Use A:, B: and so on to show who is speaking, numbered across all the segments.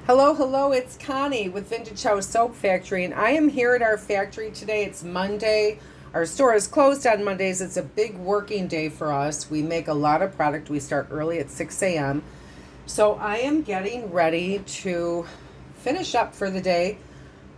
A: Hello, hello, it's Connie with Vintage House Soap Factory, and I am here at our factory today. It's Monday. Our store is closed on Mondays. It's a big working day for us. We make a lot of product. We start early at 6 a.m. So I am getting ready to finish up for the day,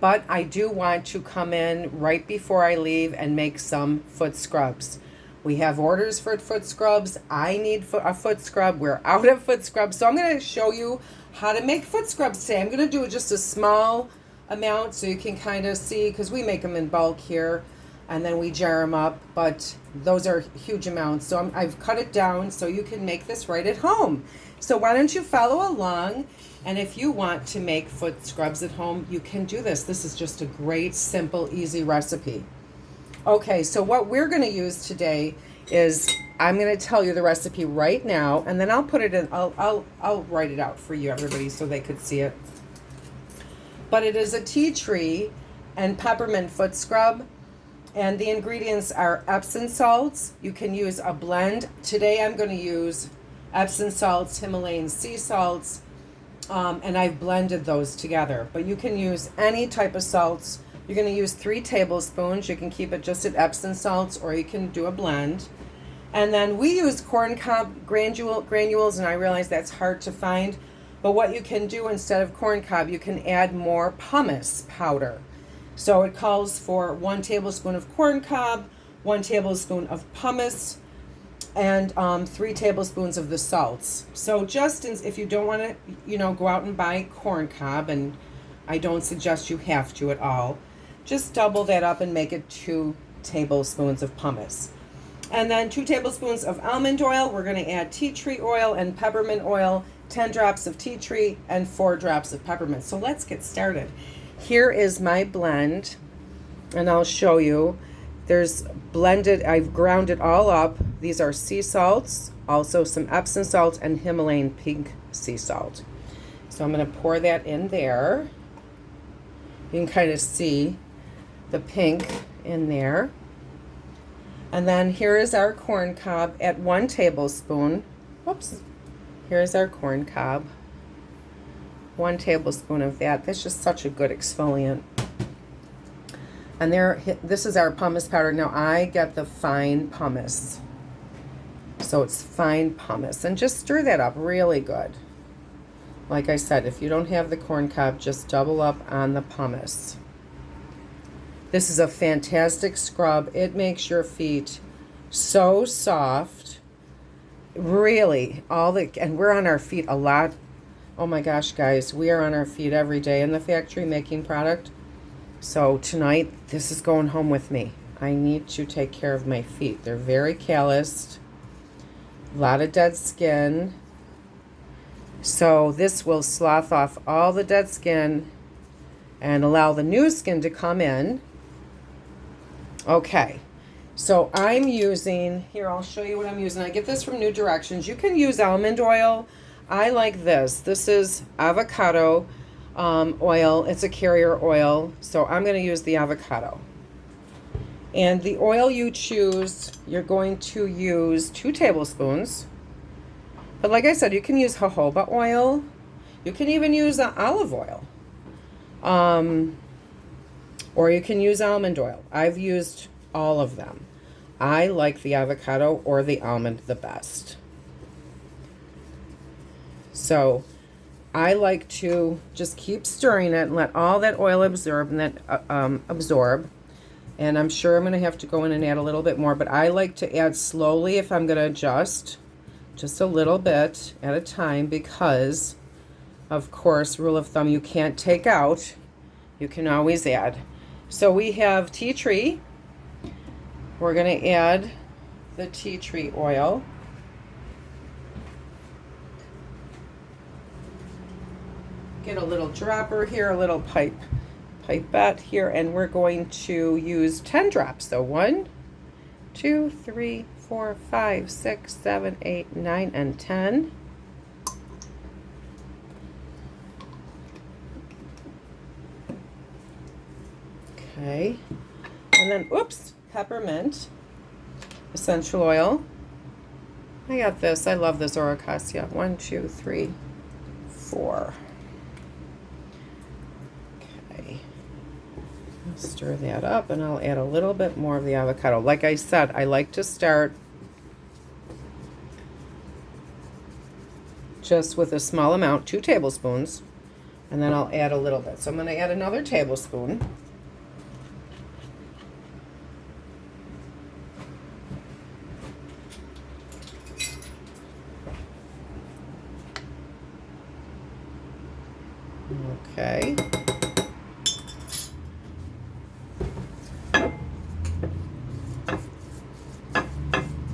A: but I do want to come in right before I leave and make some foot scrubs. We have orders for foot scrubs. I need a foot scrub. We're out of foot scrubs. So I'm going to show you how to make foot scrubs today. I'm going to do just a small amount so you can kind of see, because we make them in bulk here and then we jar them up, but those are huge amounts. So I've cut it down so you can make this right at home. So why don't you follow along? And if you want to make foot scrubs at home, you can do this. This is just a great, simple, easy recipe. Okay, so what we're going to use today is, I'm going to tell you the recipe right now, and then I'll put it in, I'll write it out for you, everybody, so they could see it. But it is a tea tree and peppermint foot scrub, and the ingredients are Epsom salts. You can use a blend. Today I'm going to use Epsom salts, Himalayan sea salts, and I've blended those together. But you can use any type of salts. You're going to use 3 tablespoons. You can keep it just at Epsom salts, or you can do a blend. And then we use corn cob granules, and I realize that's hard to find. But what you can do instead of corn cob, you can add more pumice powder. So it calls for 1 tablespoon of corn cob, 1 tablespoon of pumice, and 3 tablespoons of the salts. So just if you don't want to, go out and buy corn cob, and I don't suggest you have to at all, just double that up and make it 2 tablespoons of pumice. And then 2 tablespoons of almond oil. We're going to add tea tree oil and peppermint oil, 10 drops of tea tree, and 4 drops of peppermint. So let's get started. Here is my blend, and I'll show you. There's blended, I've ground it all up. These are sea salts, also some Epsom salt and Himalayan pink sea salt. So I'm going to pour that in there. You can kind of see the pink in there. And then here is our corn cob at 1 tablespoon. Whoops. Here's our corn cob. 1 tablespoon of that. That's just such a good exfoliant. And this is our pumice powder. Now I get the fine pumice. So it's fine pumice. And just stir that up really good. Like I said, if you don't have the corn cob, just double up on the pumice. This is a fantastic scrub. It makes your feet so soft. Really, and we're on our feet a lot. Oh my gosh, guys, we are on our feet every day in the factory making product. So tonight, this is going home with me. I need to take care of my feet. They're very calloused. A lot of dead skin. So this will slough off all the dead skin and allow the new skin to come in. Okay, so I'm using, here I'll show you what I'm using. I get this from New Directions. You can use almond oil. I like this. This is avocado oil. It's a carrier oil, so I'm going to use the avocado. And the oil you choose, you're going to use 2 tablespoons. But like I said, you can use jojoba oil. You can even use olive oil. Or you can use almond oil. I've used all of them. I like the avocado or the almond the best. So I like to just keep stirring it and let all that oil absorb and I'm sure I'm going to have to go in and add a little bit more, but I like to add slowly if I'm going to adjust, just a little bit at a time, because of course, rule of thumb, you can't take out, you can always add. So we have tea tree. We're going to add the tea tree oil. Get a little dropper here, a little pipette here, and we're going to use 10 drops. So 1, 2, 3, 4, 5, 6, 7, 8, 9, and 10. Okay, and then, oops, peppermint essential oil. I got this. I love this Oracacia. 1, 2, 3, 4. Stir that up, and I'll add a little bit more of the avocado. Like I said, I like to start just with a small amount, 2 tablespoons, and then I'll add a little bit. So I'm going to add another tablespoon. Okay.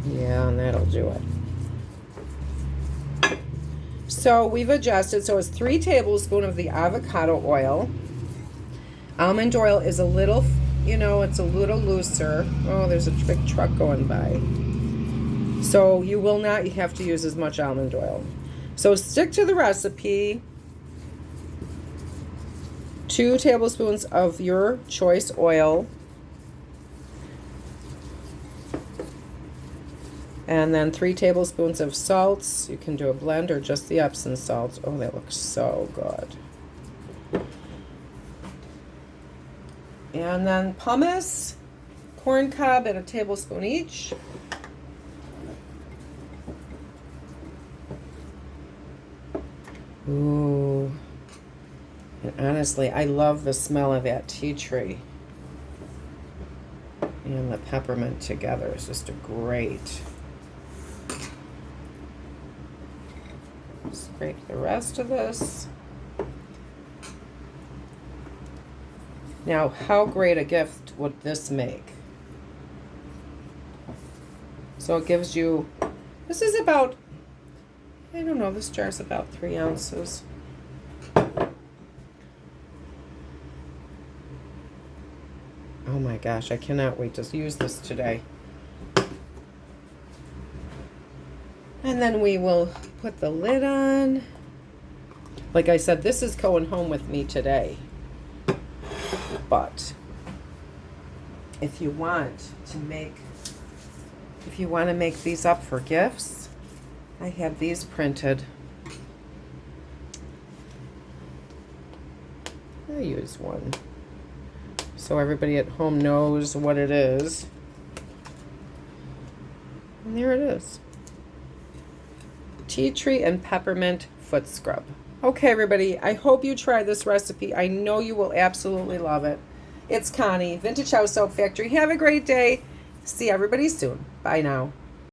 A: Yeah, and that'll do it. So we've adjusted, so it's 3 tablespoons of the avocado oil. Almond oil is a little, it's a little looser. Oh, there's a big truck going by. So you will not have to use as much almond oil. So stick to the recipe. 2 tablespoons of your choice oil. And then 3 tablespoons of salts. You can do a blend or just the Epsom salts. Oh, that looks so good. And then pumice, corn cob at a tablespoon each. Ooh. And honestly, I love the smell of that tea tree and the peppermint together. It's just a great. Scrape the rest of this. Now, how great a gift would this make? So it gives you, this is about, I don't know, this jar's about 3 ounces. Oh my gosh, I cannot wait to use this today. And then we will put the lid on. Like I said, this is going home with me today. But if you want to make these up for gifts, I have these printed. I use one so everybody at home knows what it is. And there it is. Teatree and Peppermint Foot Scrub. Okay, everybody, I hope you try this recipe. I know you will absolutely love it. It's Connie, Vintage House Soap Factory. Have a great day. See everybody soon. Bye now.